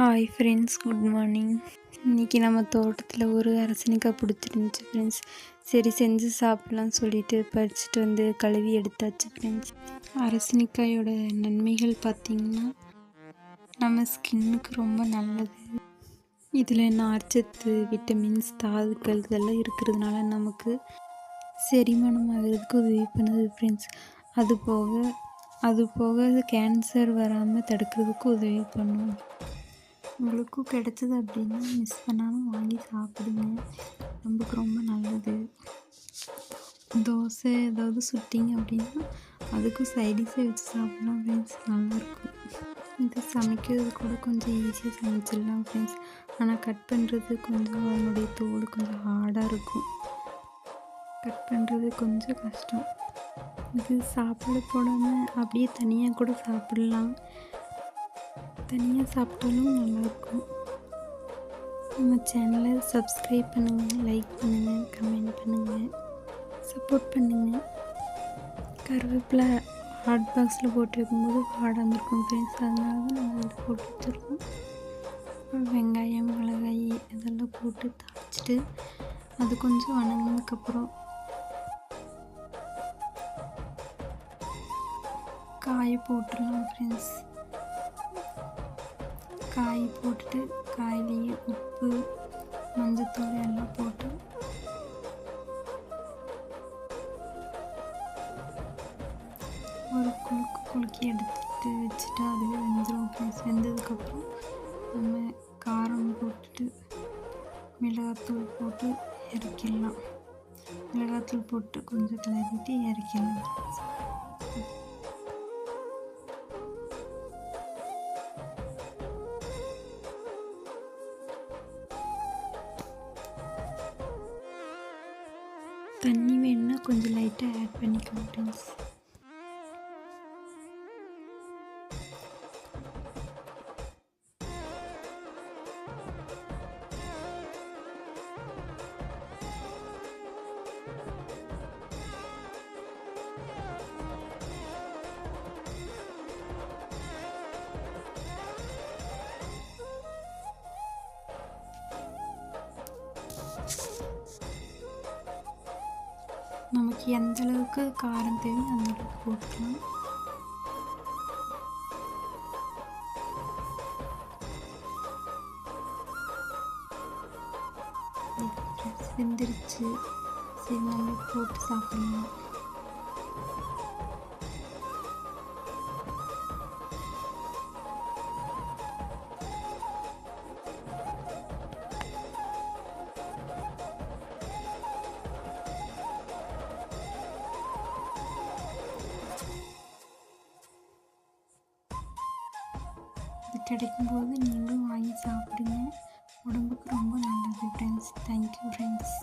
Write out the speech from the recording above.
Hi friends, good morning. இன்றைக்கி நம்ம தோட்டத்தில் ஒரு அரசணிக்காய் பிடிச்சிருந்துச்சி ஃப்ரெண்ட்ஸ். சரி செஞ்சு சாப்பிட்லான்னு சொல்லிட்டு பறிச்சுட்டு வந்து கழுவி எடுத்தாச்சு ஃப்ரெண்ட்ஸ். அரசணிக்காயோட நன்மைகள் பார்த்திங்கன்னா, நம்ம ஸ்கின்னுக்கு ரொம்ப நல்லது. இதில் நார்ச்சத்து, விட்டமின்ஸ், தாதுக்கள் இதெல்லாம் இருக்கிறதுனால நமக்கு செரிமானம் ஆகிறதுக்கு உதவி பண்ணுது ஃப்ரெண்ட்ஸ். அது போக கேன்சர் வராமல் தடுக்கிறதுக்கு உதவி பண்ணும். உங்களுக்கும் கிடச்சிது அப்படின்னா மிஸ் பண்ணாமல் வாங்கி சாப்பிடுங்க, நமக்கு ரொம்ப நல்லது. தோசை ஏதாவது சுட்டிங்க அப்படின்னா அதுக்கும் சைடிஷை வச்சு சாப்பிட்லாம் ஃப்ரெண்ட்ஸ், நல்லாயிருக்கும். இது சமைக்கிறது கூட கொஞ்சம் ஈஸியாக சமைச்சிடலாம் ஃப்ரெண்ட்ஸ். ஆனால் கட் பண்ணுறது கொஞ்சம் அதனுடைய தோல் கொஞ்சம் ஹார்டாக இருக்கும், கட் பண்ணுறது கொஞ்சம் கஷ்டம். இது சாப்பாடு போடாமல் அப்படியே தனியாக கூட சாப்பிட்லாம், தனியாக சாப்பிட்டாலும் நல்லாயிருக்கும். நம்ம சேனலை சப்ஸ்கிரைப் பண்ணுங்கள், லைக் பண்ணுங்கள், கமெண்ட் பண்ணுங்கள், சப்போர்ட் பண்ணுங்கள். கருவேப்பிலை ஹாட் பாக்ஸில் போட்டு வைக்கும்போது வாடாமல் இருக்கும் ஃப்ரெண்ட்ஸ், அதனால தான் நம்ம அதில் போட்டு வச்சுருக்கோம். வெங்காயம், மிளகாய் இதெல்லாம் போட்டு தாளிச்சிட்டு அது கொஞ்சம் வணங்கினதுக்கப்புறம் காயை போட்டுடலாம் ஃப்ரெண்ட்ஸ். காய் போட்டுட்டு காயிலேயே உப்பு, மஞ்சத்தூள் எல்லாம் போட்டு ஒரு குலுக்கி எடுத்துட்டு வச்சுட்டா அதுவே வெந்துடும் ஃப்ரெண்ட்ஸ். வெந்ததுக்கப்புறம் நம்ம காரம் போட்டுட்டு மிளகாத்தூள் போட்டு இறக்கிடலாம். மிளகாத்தூள் போட்டு கொஞ்சம் கிளறிட்டு இறக்கிடலாம். தண்ணி வேணுன்னா கொஞ்சம் லைட்டாக ஆட் பண்ணிக்கலாம் ஃப்ரெண்ட்ஸ். நமக்கு எந்த அளவுக்கு காரம் தேவையோ அந்த அளவுக்கு போட்டுக்கலாம். வெந்துருச்சு, சரி நம்ம போட்டு சாப்பிடலாம். இது கிடைக்கும்போது நீங்களும் வாங்கி சாப்பிடுங்க, உடம்புக்கு ரொம்ப நல்லது ஃப்ரெண்ட்ஸ். Thank you friends.